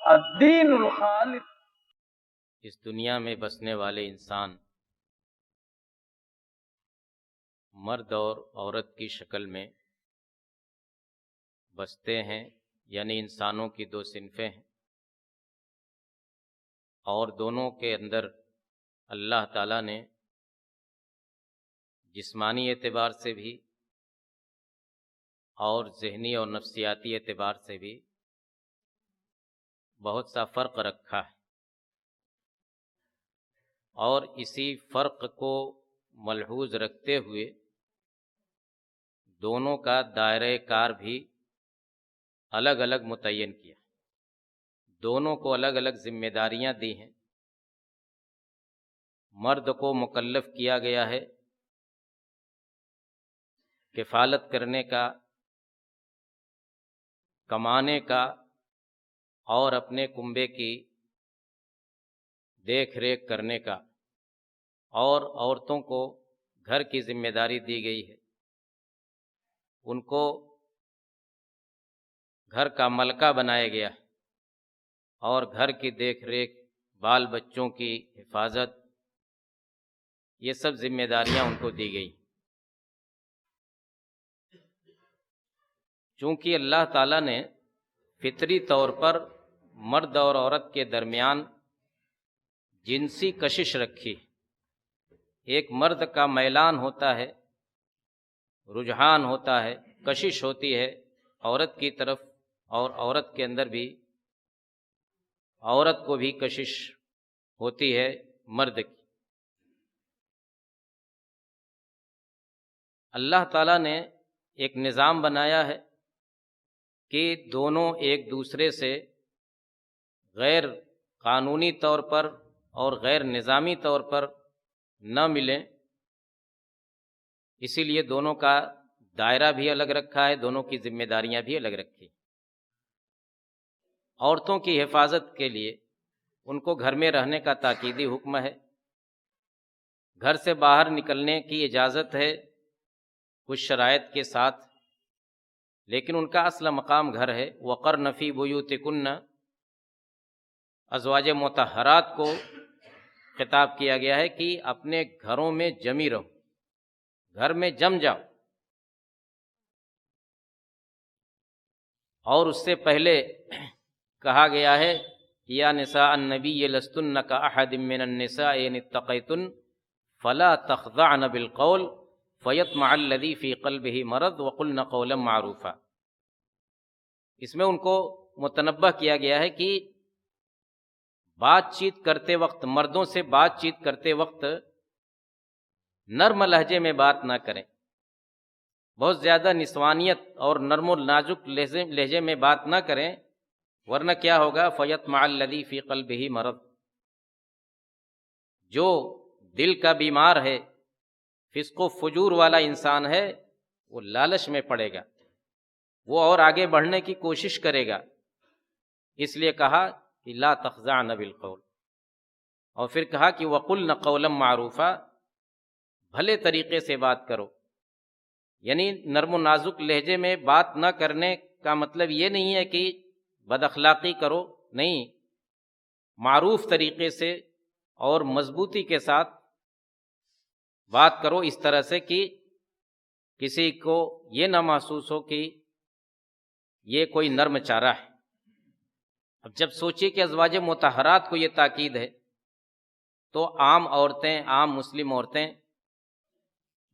الدین الخالص۔ اس دنیا میں بسنے والے انسان مرد اور عورت کی شکل میں بستے ہیں، یعنی انسانوں کی دو صنفیں ہیں، اور دونوں کے اندر اللہ تعالیٰ نے جسمانی اعتبار سے بھی اور ذہنی اور نفسیاتی اعتبار سے بھی بہت سا فرق رکھا ہے، اور اسی فرق کو ملحوظ رکھتے ہوئے دونوں کا دائرۂ کار بھی الگ الگ متعین کیا، دونوں کو الگ الگ ذمہ داریاں دی ہیں۔ مرد کو مکلف کیا گیا ہے کفالت کرنے کا، کمانے کا، اور اپنے کنبے کی دیکھ ریکھ کرنے کا، اور عورتوں کو گھر کی ذمہ داری دی گئی ہے، ان کو گھر کا ملکہ بنایا گیا ہے، اور گھر کی دیکھ ریکھ، بال بچوں کی حفاظت، یہ سب ذمہ داریاں ان کو دی گئی۔ چونکہ اللہ تعالیٰ نے فطری طور پر مرد اور عورت کے درمیان جنسی کشش رکھی، ایک مرد کا میلان ہوتا ہے، رجحان ہوتا ہے، کشش ہوتی ہے عورت کی طرف، اور عورت کے اندر بھی عورت کو بھی کشش ہوتی ہے مرد کی۔ اللہ تعالیٰ نے ایک نظام بنایا ہے کہ دونوں ایک دوسرے سے غیر قانونی طور پر اور غیر نظامی طور پر نہ ملیں، اسی لیے دونوں کا دائرہ بھی الگ رکھا ہے، دونوں کی ذمہ داریاں بھی الگ رکھی۔ عورتوں کی حفاظت کے لیے ان کو گھر میں رہنے کا تاکیدی حکم ہے، گھر سے باہر نکلنے کی اجازت ہے کچھ شرائط کے ساتھ، لیکن ان کا اصل مقام گھر ہے۔ وقرن فی بیوتکن، ازواج مطہرات کو خطاب کیا گیا ہے کہ اپنے گھروں میں جمی رہو، گھر میں جم جاؤ۔ اور اس سے پہلے کہا گیا ہے یا نساء النبی لستن کاحد من النساء ان اتقیتن فلا تخضعن بالقول فیطمع الذی فی قلبہ مرض وقلن قولا معروفا۔ اس میں ان کو متنبہ کیا گیا ہے کہ بات چیت کرتے وقت، مردوں سے بات چیت کرتے وقت نرم لہجے میں بات نہ کریں، بہت زیادہ نسوانیت اور نرم و نازک لہجے میں بات نہ کریں، ورنہ کیا ہوگا؟ فیطمع الذی فی قلبہ مرض، جو دل کا بیمار ہے، فسق و فجور والا انسان ہے، وہ لالچ میں پڑے گا، وہ اور آگے بڑھنے کی کوشش کرے گا۔ اس لیے کہا کہ لا تخضعن بالقول، اور پھر کہا کہ وقلن قولا معروفا، بھلے طریقے سے بات کرو۔ یعنی نرم و نازک لہجے میں بات نہ کرنے کا مطلب یہ نہیں ہے کہ بد اخلاقی کرو، نہیں، معروف طریقے سے اور مضبوطی کے ساتھ بات کرو، اس طرح سے کہ کسی کو یہ نہ محسوس ہو کہ یہ کوئی نرم چارہ ہے۔ اب جب سوچیے کہ ازواج مطہرات کو یہ تاکید ہے، تو عام عورتیں، عام مسلم عورتیں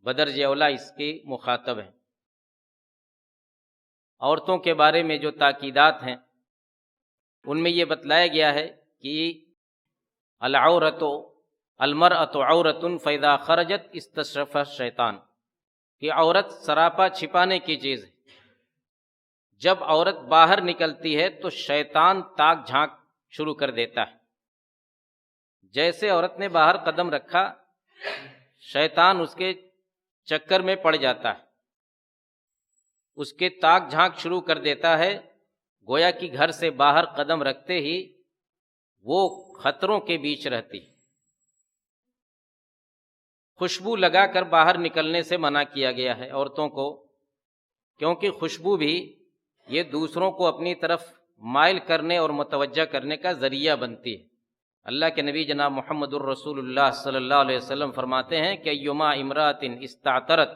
بدرجہ اولیٰ اس کی مخاطب ہیں۔ عورتوں کے بارے میں جو تاکیدات ہیں ان میں یہ بتلایا گیا ہے کہ العورۃ المرأۃ عورۃ فاذا خرجت استشرف الشیطان، کہ عورت سراپا چھپانے کی چیز ہے، جب عورت باہر نکلتی ہے تو شیطان تاک جھانک شروع کر دیتا ہے۔ جیسے عورت نے باہر قدم رکھا، شیطان اس کے چکر میں پڑ جاتا ہے، اس کے تاک جھانک شروع کر دیتا ہے، گویا کہ گھر سے باہر قدم رکھتے ہی وہ خطروں کے بیچ رہتی۔ خوشبو لگا کر باہر نکلنے سے منع کیا گیا ہے عورتوں کو، کیونکہ خوشبو بھی یہ دوسروں کو اپنی طرف مائل کرنے اور متوجہ کرنے کا ذریعہ بنتی ہے۔ اللہ کے نبی جناب محمد الرسول اللہ صلی اللہ علیہ وسلم فرماتے ہیں کہ یما امرات استعطرت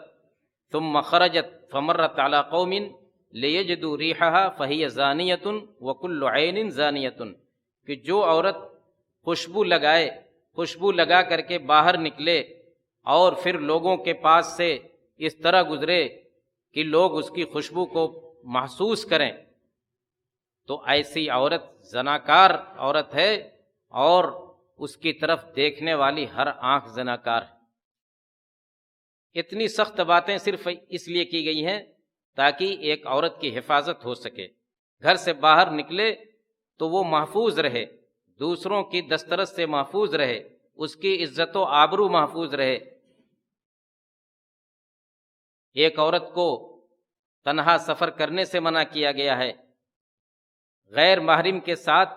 ثم خرجت فمرت علی قوم لیجدوا ریحها فہی زانیۃ وکل عین زانیۃ، کہ جو عورت خوشبو لگا کر کے باہر نکلے اور پھر لوگوں کے پاس سے اس طرح گزرے کہ لوگ اس کی خوشبو کو محسوس کریں، تو ایسی عورت زناکار عورت ہے، اور اس کی طرف دیکھنے والی ہر آنکھ زناکار ہے۔ اتنی سخت باتیں صرف اس لیے کی گئی ہیں تاکہ ایک عورت کی حفاظت ہو سکے، گھر سے باہر نکلے تو وہ محفوظ رہے، دوسروں کی دسترس سے محفوظ رہے، اس کی عزت و آبرو محفوظ رہے۔ ایک عورت کو تنہا سفر کرنے سے منع کیا گیا ہے، غیر محرم کے ساتھ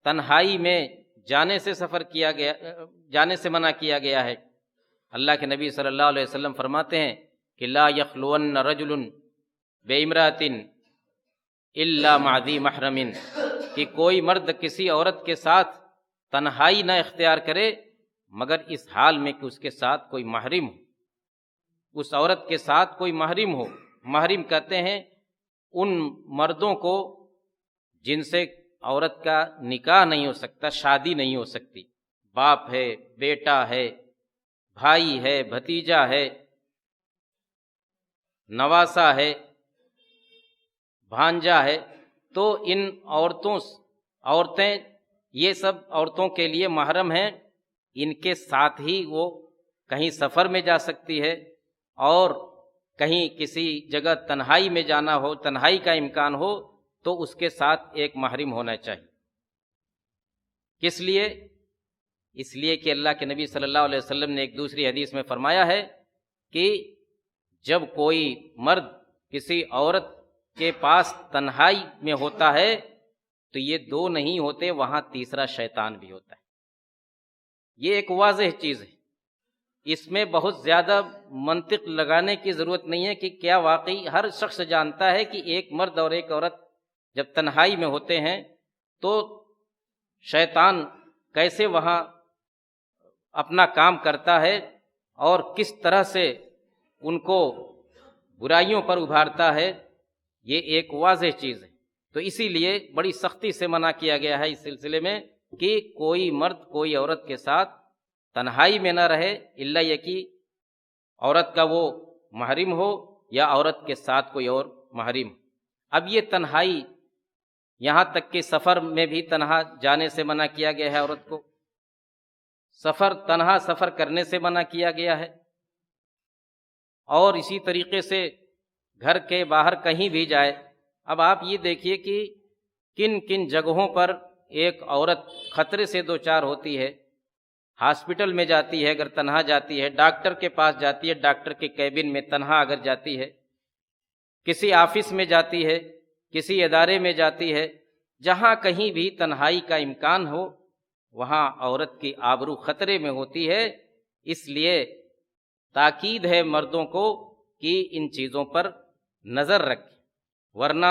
تنہائی میں جانے سے منع کیا گیا ہے۔ اللہ کے نبی صلی اللہ علیہ وسلم فرماتے ہیں کہ لا یخلون رجل بامرأۃ الا مع ذی محرم، کہ کوئی مرد کسی عورت کے ساتھ تنہائی نہ اختیار کرے مگر اس حال میں کہ اس کے ساتھ کوئی محرم ہو، اس عورت کے ساتھ کوئی محرم ہو۔ محرم کہتے ہیں ان مردوں کو جن سے عورت کا نکاح نہیں ہو سکتا، شادی نہیں ہو سکتی، باپ ہے، بیٹا ہے، بھائی ہے، بھتیجا ہے، نواسا ہے، بھانجا ہے، تو ان عورتیں یہ سب عورتوں کے لیے محرم ہیں، ان کے ساتھ ہی وہ کہیں سفر میں جا سکتی ہے، اور کہیں کسی جگہ تنہائی میں جانا ہو، تنہائی کا امکان ہو تو اس کے ساتھ ایک محرم ہونا چاہیے۔ کس لیے؟ اس لیے کہ اللہ کے نبی صلی اللہ علیہ وسلم نے ایک دوسری حدیث میں فرمایا ہے کہ جب کوئی مرد کسی عورت کے پاس تنہائی میں ہوتا ہے تو یہ دو نہیں ہوتے، وہاں تیسرا شیطان بھی ہوتا ہے۔ یہ ایک واضح چیز ہے، اس میں بہت زیادہ منطق لگانے کی ضرورت نہیں ہے کہ کیا واقعی ہر شخص جانتا ہے کہ ایک مرد اور ایک عورت جب تنہائی میں ہوتے ہیں تو شیطان کیسے وہاں اپنا کام کرتا ہے اور کس طرح سے ان کو برائیوں پر ابھارتا ہے، یہ ایک واضح چیز ہے۔ تو اسی لیے بڑی سختی سے منع کیا گیا ہے اس سلسلے میں کہ کوئی مرد کوئی عورت کے ساتھ تنہائی میں نہ رہے، الا یہ کہ عورت کا وہ محرم ہو یا عورت کے ساتھ کوئی اور محرم۔ اب یہ تنہائی، یہاں تک کہ سفر میں بھی تنہا جانے سے منع کیا گیا ہے، عورت کو تنہا سفر کرنے سے منع کیا گیا ہے، اور اسی طریقے سے گھر کے باہر کہیں بھی جائے۔ اب آپ یہ دیکھیے کہ کن کن جگہوں پر ایک عورت خطرے سے دوچار ہوتی ہے۔ ہاسپٹل میں جاتی ہے اگر تنہا جاتی ہے، ڈاکٹر کے پاس جاتی ہے، ڈاکٹر کے کیبن میں تنہا اگر جاتی ہے، کسی آفس میں جاتی ہے، کسی ادارے میں جاتی ہے، جہاں کہیں بھی تنہائی کا امکان ہو وہاں عورت کی آبرو خطرے میں ہوتی ہے۔ اس لیے تاکید ہے مردوں کو کہ ان چیزوں پر نظر رکھیں، ورنہ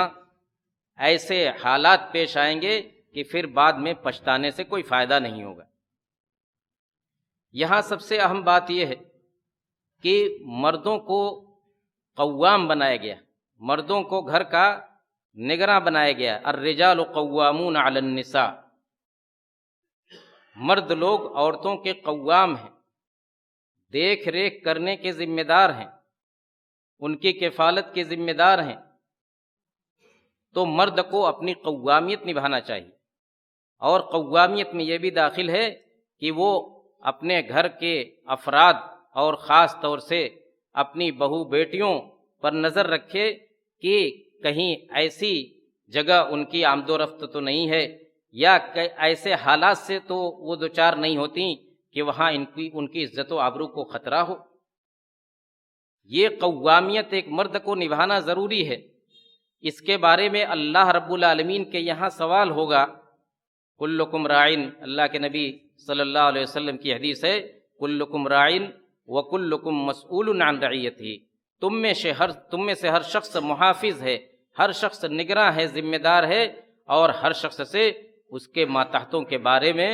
ایسے حالات پیش آئیں گے کہ پھر بعد میں پچھتانے سے کوئی فائدہ نہیں ہوگا۔ یہاں سب سے اہم بات یہ ہے کہ مردوں کو قوام بنایا گیا، مردوں کو گھر کا نگراں بنایا گیا۔ الرجال قوامون علی النساء، مرد لوگ عورتوں کے قوام ہیں، دیکھ ریکھ کرنے کے ذمہ دار ہیں، ان کی کفالت کے ذمہ دار ہیں۔ تو مرد کو اپنی قوامیت نبھانا چاہیے، اور قوامیت میں یہ بھی داخل ہے کہ وہ اپنے گھر کے افراد اور خاص طور سے اپنی بہو بیٹیوں پر نظر رکھے کہ کہیں ایسی جگہ ان کی آمد و رفت تو نہیں ہے، یا ایسے حالات سے تو وہ دوچار نہیں ہوتی کہ وہاں ان کی عزت و آبرو کو خطرہ ہو۔ یہ قوامیت ایک مرد کو نبھانا ضروری ہے۔ اس کے بارے میں اللہ رب العالمین کے یہاں سوال ہوگا۔ کلکم راعن، اللہ کے نبی صلی اللہ علیہ وسلم کی حدیث ہے، کلکم راعن وکلکم مسئول عن رعیتہ، تم میں سے ہر شخص محافظ ہے، ہر شخص نگراں ہے، ذمہ دار ہے، اور ہر شخص سے اس کے ماتحتوں کے بارے میں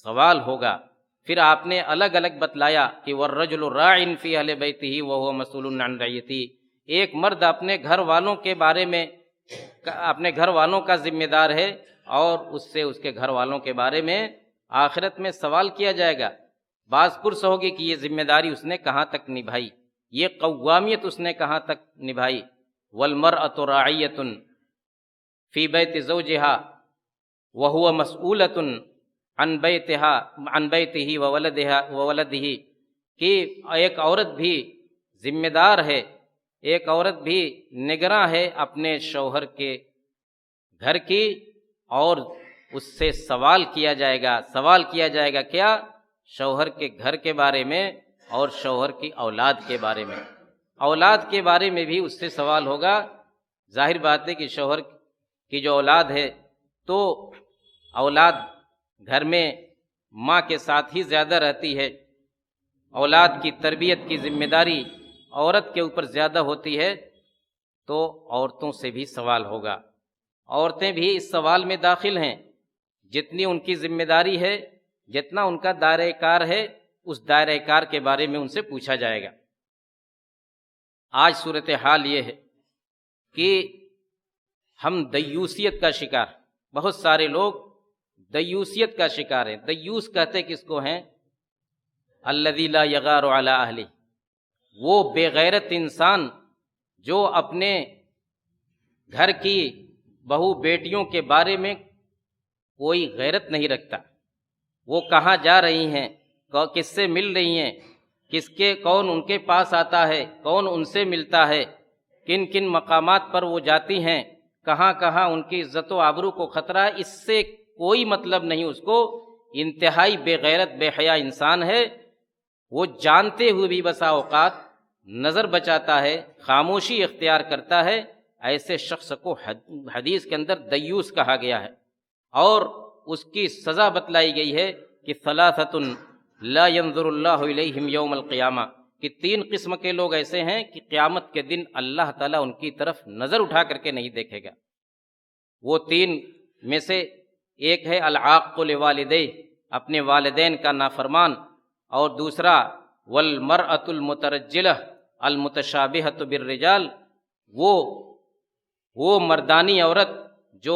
سوال ہوگا۔ پھر آپ نے الگ الگ بتلایا کہ والرجل راع فی اہل بیتہ وہو مسئول عن رعیتہ، ایک مرد اپنے گھر والوں کے بارے میں اپنے گھر والوں کا ذمہ دار ہے اور اس سے اس کے گھر والوں کے بارے میں آخرت میں سوال کیا جائے گا۔ بعض پرس ہوگی کہ یہ ذمہ داری اس نے کہاں تک نبھائی، یہ قوامیت اس نے کہاں تک نبھائی۔ والمرأة راعیۃ فی بیت زوجہا وہو مسئولۃ عن بیتہ وولدہ، کہ ایک عورت بھی ذمہ دار ہے، ایک عورت بھی نگراں ہے اپنے شوہر کے گھر کی، اور اس سے سوال کیا جائے گا۔ سوال کیا جائے گا کیا؟ شوہر کے گھر کے بارے میں اور شوہر کی اولاد کے بارے میں۔ اولاد کے بارے میں بھی اس سے سوال ہوگا۔ ظاہر بات ہے کہ شوہر کی جو اولاد ہے تو اولاد گھر میں ماں کے ساتھ ہی زیادہ رہتی ہے، اولاد کی تربیت کی ذمہ داری عورت کے اوپر زیادہ ہوتی ہے، تو عورتوں سے بھی سوال ہوگا۔ عورتیں بھی اس سوال میں داخل ہیں، جتنی ان کی ذمہ داری ہے، جتنا ان کا دائرہ کار ہے، اس دائرہ کار کے بارے میں ان سے پوچھا جائے گا۔ آج صورتحال یہ ہے کہ ہم دیوسیت کا شکار، بہت سارے لوگ دیوسیت کا شکار ہیں۔ دیوس کہتے کس کو ہیں؟ الذی لا یغار علی اہلہ، وہ بے غیرت انسان جو اپنے گھر کی بہو بیٹیوں کے بارے میں کوئی غیرت نہیں رکھتا۔ وہ کہاں جا رہی ہیں، کس سے مل رہی ہیں، کون ان کے پاس آتا ہے، کون ان سے ملتا ہے، کن کن مقامات پر وہ جاتی ہیں، کہاں کہاں ان کی عزت و آبرو کو خطرہ ہے، اس سے کوئی مطلب نہیں اس کو۔ انتہائی بے غیرت بے حیا انسان ہے، وہ جانتے ہوئے بھی بسا اوقات نظر بچاتا ہے، خاموشی اختیار کرتا ہے۔ ایسے شخص کو حدیث کے اندر دیوس کہا گیا ہے، اور اس کی سزا بتلائی گئی ہے کہ ثلاثۃ لا ينظر اللہ الیہم یوم القیامہ، کہ 3 قسم کے لوگ ایسے ہیں کہ قیامت کے دن اللہ تعالیٰ ان کی طرف نظر اٹھا کر کے نہیں دیکھے گا۔ وہ 3 میں سے ایک ہے العاق لوالدیہ، اپنے والدین کا نافرمان، اور دوسرا والمرأة المترجلہ المتشابہۃ بالرجال، وہ مردانی عورت جو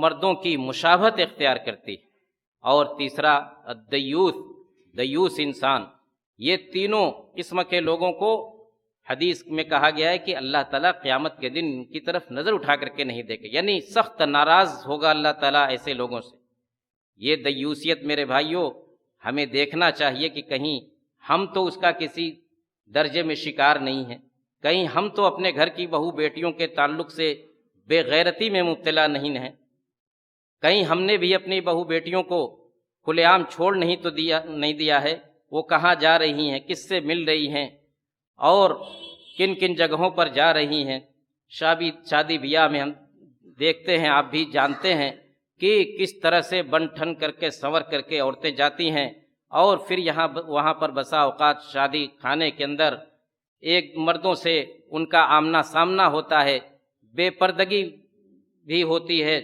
مردوں کی مشابہت اختیار کرتی، اور تیسرا دیوس انسان۔ یہ تینوں قسم کے لوگوں کو حدیث میں کہا گیا ہے کہ اللہ تعالیٰ قیامت کے دن ان کی طرف نظر اٹھا کر کے نہیں دیکھے، یعنی سخت ناراض ہوگا اللہ تعالیٰ ایسے لوگوں سے۔ یہ دیوسیت میرے بھائیوں ہمیں دیکھنا چاہیے کہ کہیں ہم تو اس کا کسی درجے میں شکار نہیں ہیں، کہیں ہم تو اپنے گھر کی بہو بیٹیوں کے تعلق سے بے غیرتی میں مبتلا نہیں ہیں، کہیں ہم نے بھی اپنی بہو بیٹیوں کو کھلے عام چھوڑ نہیں دیا ہے، وہ کہاں جا رہی ہیں، کس سے مل رہی ہیں، اور کن کن جگہوں پر جا رہی ہیں۔ شادی بیاہ میں ہم دیکھتے ہیں، آپ بھی جانتے ہیں کہ کس طرح سے بن ٹھن کر کے سنور کر کے عورتیں جاتی ہیں، اور پھر وہاں پر بسا اوقات شادی خانے کے اندر ایک مردوں سے ان کا آمنا سامنا ہوتا ہے، بے پردگی بھی ہوتی ہے،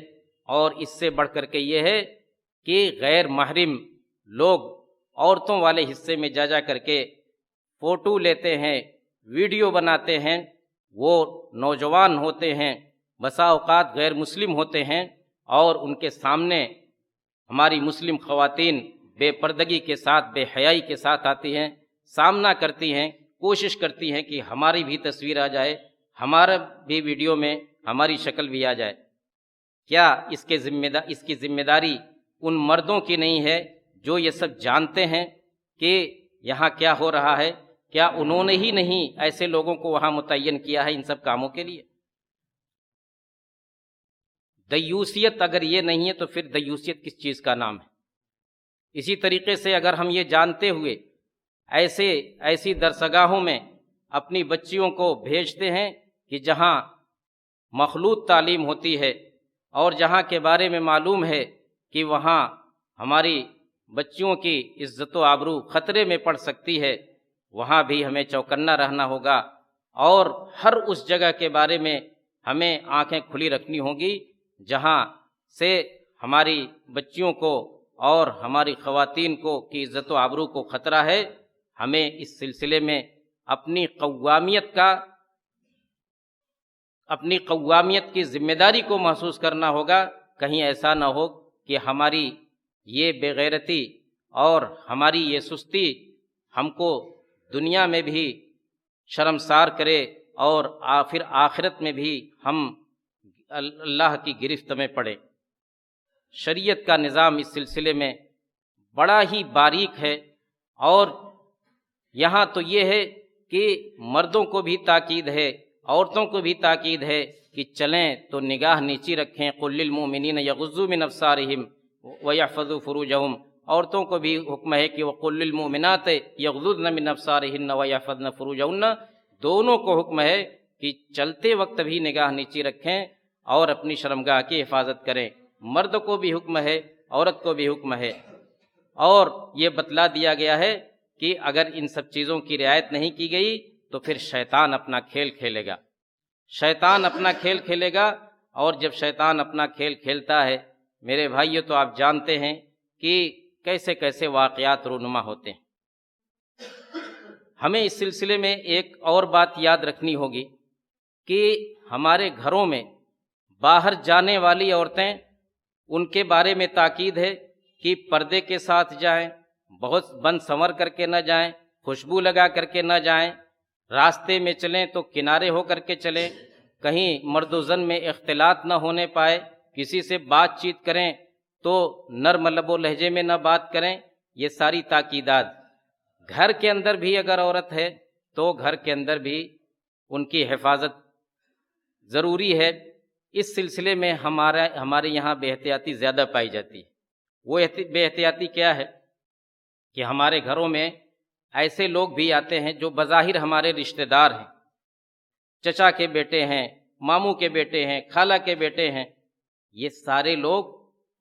اور اس سے بڑھ کر کے یہ ہے کہ غیر محرم لوگ عورتوں والے حصے میں جا کر کے فوٹو لیتے ہیں، ویڈیو بناتے ہیں۔ وہ نوجوان ہوتے ہیں، بسا اوقات غیر مسلم ہوتے ہیں، اور ان کے سامنے ہماری مسلم خواتین بے پردگی کے ساتھ، بے حیائی کے ساتھ آتی ہیں، سامنا کرتی ہیں، کوشش کرتی ہیں کہ ہماری بھی تصویر آ جائے، ہمارا بھی ویڈیو میں ہماری شکل بھی آ جائے۔ کیا اس کی ذمہ داری ان مردوں کی نہیں ہے جو یہ سب جانتے ہیں کہ یہاں کیا ہو رہا ہے؟ کیا انہوں نے ہی نہیں ایسے لوگوں کو وہاں متعین کیا ہے ان سب کاموں کے لیے؟ دیوسیت اگر یہ نہیں ہے تو پھر دیوسیت کس چیز کا نام ہے؟ اسی طریقے سے اگر ہم یہ جانتے ہوئے ایسی درسگاہوں میں اپنی بچیوں کو بھیجتے ہیں کہ جہاں مخلوط تعلیم ہوتی ہے، اور جہاں کے بارے میں معلوم ہے کہ وہاں ہماری بچیوں کی عزت و آبرو خطرے میں پڑ سکتی ہے، وہاں بھی ہمیں چوکنا رہنا ہوگا، اور ہر اس جگہ کے بارے میں ہمیں آنکھیں کھلی رکھنی ہوں گی جہاں سے ہماری بچیوں کو اور ہماری خواتین کو کی عزت و آبرو کو خطرہ ہے۔ ہمیں اس سلسلے میں اپنی قوامیت کی ذمہ داری کو محسوس کرنا ہوگا۔ کہیں ایسا نہ ہو کہ ہماری یہ بے غیرتی اور ہماری یہ سستی ہم کو دنیا میں بھی شرمسار کرے اور پھر آخرت میں بھی ہم اللہ کی گرفت میں پڑے۔ شریعت کا نظام اس سلسلے میں بڑا ہی باریک ہے، اور یہاں تو یہ ہے کہ مردوں کو بھی تاکید ہے، عورتوں کو بھی تاکید ہے کہ چلیں تو نگاہ نیچی رکھیں۔ قل للمؤمنین یغضوا من ابصارہم ویحفظوا فروجہم، عورتوں کو بھی حکم ہے کہ وقل للمؤمنات یغضضن من ابصارہن ویحفظن فروجہن، دونوں کو حکم ہے کہ چلتے وقت بھی نگاہ نیچی رکھیں اور اپنی شرمگاہ کی حفاظت کریں۔ مرد کو بھی حکم ہے، عورت کو بھی حکم ہے، اور یہ بتلا دیا گیا ہے کہ اگر ان سب چیزوں کی رعایت نہیں کی گئی تو پھر شیطان اپنا کھیل کھیلے گا۔ شیطان اپنا کھیل کھیلے گا، اور جب شیطان اپنا کھیل کھیلتا ہے میرے بھائیو تو آپ جانتے ہیں کہ کیسے کیسے واقعات رونما ہوتے ہیں۔ ہمیں اس سلسلے میں ایک اور بات یاد رکھنی ہوگی کہ ہمارے گھروں میں باہر جانے والی عورتیں، ان کے بارے میں تاکید ہے کہ پردے کے ساتھ جائیں، بہت بن سنور کر کے نہ جائیں، خوشبو لگا کر کے نہ جائیں، راستے میں چلیں تو کنارے ہو کر کے چلیں، کہیں مرد و زن میں اختلاط نہ ہونے پائے، کسی سے بات چیت کریں تو نرم لب و لہجے میں نہ بات کریں۔ یہ ساری تاکیدات گھر کے اندر بھی اگر عورت ہے تو گھر کے اندر بھی ان کی حفاظت ضروری ہے۔ اس سلسلے میں ہمارے یہاں بے احتیاطی زیادہ پائی جاتی ہے۔ وہ بے احتیاطی کیا ہے کہ ہمارے گھروں میں ایسے لوگ بھی آتے ہیں جو بظاہر ہمارے رشتہ دار ہیں، چچا کے بیٹے ہیں، ماموں کے بیٹے ہیں، خالہ کے بیٹے ہیں، یہ سارے لوگ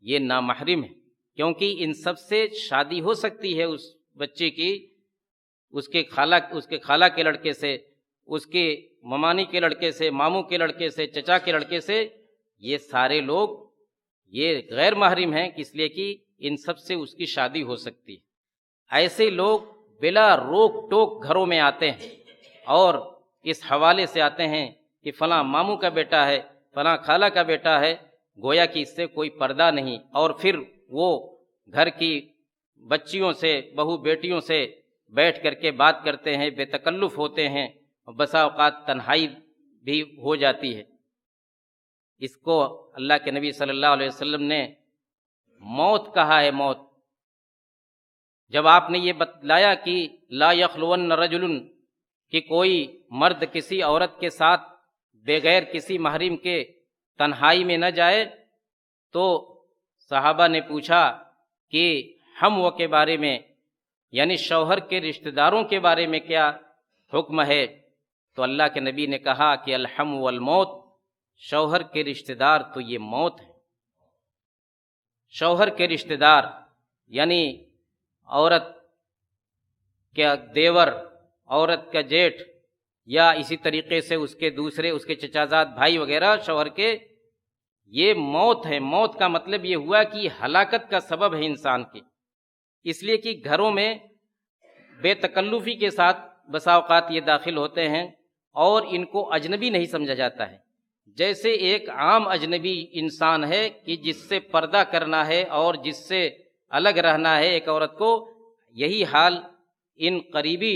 یہ نامحرم ہیں، کیونکہ ان سب سے شادی ہو سکتی ہے اس بچے کی، اس کے خالہ کے لڑکے سے، اس کے ممانی کے لڑکے سے، ماموں کے لڑکے سے، چچا کے لڑکے سے۔ یہ سارے لوگ یہ غیر محرم ہیں، اس لیے کہ ان سب سے اس کی شادی ہو سکتی ہے۔ ایسے لوگ بلا روک ٹوک گھروں میں آتے ہیں اور اس حوالے سے آتے ہیں کہ فلاں ماموں کا بیٹا ہے، فلاں خالہ کا بیٹا ہے، گویا کہ اس سے کوئی پردہ نہیں، اور پھر وہ گھر کی بچیوں سے، بہو بیٹیوں سے بیٹھ کر کے بات کرتے ہیں، بے تکلف ہوتے ہیں، بسا اوقات تنہائی بھی ہو جاتی ہے۔ اس کو اللہ کے نبی صلی اللہ علیہ وسلم نے موت کہا ہے، موت۔ جب آپ نے یہ بتلایا کہ لا یخلون رجل، کہ کوئی مرد کسی عورت کے ساتھ بغیر کسی محرم کے تنہائی میں نہ جائے، تو صحابہ نے پوچھا کہ ہم وہ کے بارے میں، یعنی شوہر کے رشتہ داروں کے بارے میں کیا حکم ہے؟ تو اللہ کے نبی نے کہا کہ الحم والموت، شوہر کے رشتہ دار تو یہ موت ہے۔ شوہر کے رشتہ دار یعنی عورت کا دیور، عورت کا جیٹھ، یا اسی طریقے سے اس کے دوسرے، اس کے چچازاد بھائی وغیرہ شوہر کے، یہ موت ہے۔ موت کا مطلب یہ ہوا کہ یہ ہلاکت کا سبب ہے انسان کی، اس لیے کہ گھروں میں بے تکلفی کے ساتھ بسا اوقات یہ داخل ہوتے ہیں اور ان کو اجنبی نہیں سمجھا جاتا ہے۔ جیسے ایک عام اجنبی انسان ہے کہ جس سے پردہ کرنا ہے اور جس سے الگ رہنا ہے ایک عورت کو، یہی حال ان قریبی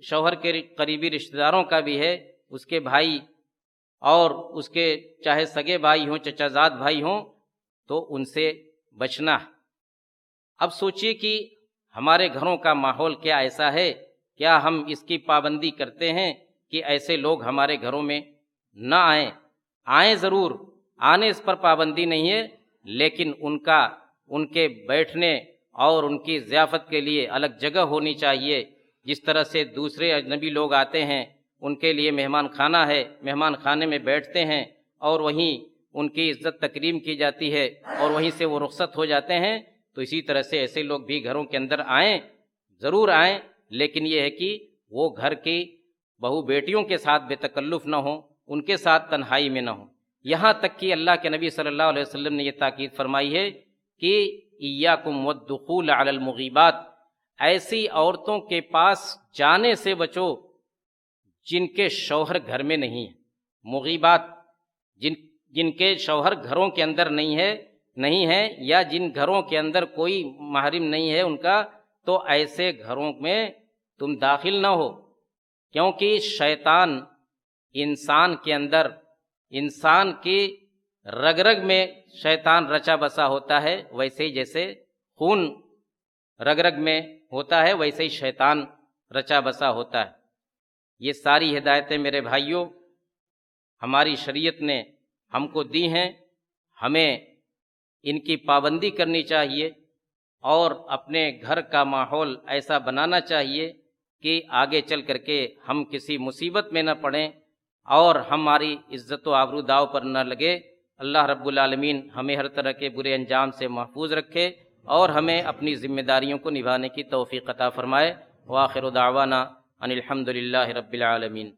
شوہر کے قریبی رشتہ داروں کا بھی ہے، اس کے بھائی اور اس کے چاہے سگے بھائی ہوں، چچازاد بھائی ہوں، تو ان سے بچنا ہے۔ اب سوچئے کہ ہمارے گھروں کا ماحول کیا ایسا ہے؟ کیا ہم اس کی پابندی کرتے ہیں کہ ایسے لوگ ہمارے گھروں میں نہ آئیں ضرور، آنے اس پر پابندی نہیں ہے، لیکن ان کے بیٹھنے اور ان کی ضیافت کے لیے الگ جگہ ہونی چاہیے۔ جس طرح سے دوسرے اجنبی لوگ آتے ہیں، ان کے لیے مہمان خانہ ہے، مہمان خانے میں بیٹھتے ہیں اور وہیں ان کی عزت تکریم کی جاتی ہے اور وہیں سے وہ رخصت ہو جاتے ہیں، تو اسی طرح سے ایسے لوگ بھی گھروں کے اندر آئیں، ضرور آئیں، لیکن یہ ہے کہ وہ گھر کی بہو بیٹیوں کے ساتھ بے تکلف نہ ہوں، ان کے ساتھ تنہائی میں نہ ہوں۔ یہاں تک کہ اللہ کے نبی صلی اللہ علیہ وسلم نے یہ تاکید فرمائی ہے کہ ایاکم والدخول علی المغیبات، ایسی عورتوں کے پاس جانے سے بچو جن کے شوہر گھر میں نہیں ہیں، مغیبات جن کے شوہر گھروں کے اندر نہیں ہے یا جن گھروں کے اندر کوئی محرم نہیں ہے ان کا، تو ایسے گھروں میں تم داخل نہ ہو، کیونکہ شیطان انسان کے اندر، انسان کی رگ رگ میں شیطان رچا بسا ہوتا ہے، ویسے ہی جیسے خون رگ رگ میں ہوتا ہے ویسے ہی شیطان رچا بسا ہوتا ہے۔ یہ ساری ہدایتیں میرے بھائیوں ہماری شریعت نے ہم کو دی ہیں، ہمیں ان کی پابندی کرنی چاہیے اور اپنے گھر کا ماحول ایسا بنانا چاہیے کہ آگے چل کر کے ہم کسی مصیبت میں نہ پڑیں اور ہماری عزت و آبرو داؤ پر نہ لگے۔ اللہ رب العالمین ہمیں ہر طرح کے برے انجام سے محفوظ رکھے اور ہمیں اپنی ذمہ داریوں کو نبھانے کی توفیق عطا فرمائے۔ وآخر دعوانا ان الحمد للہ رب العالمین۔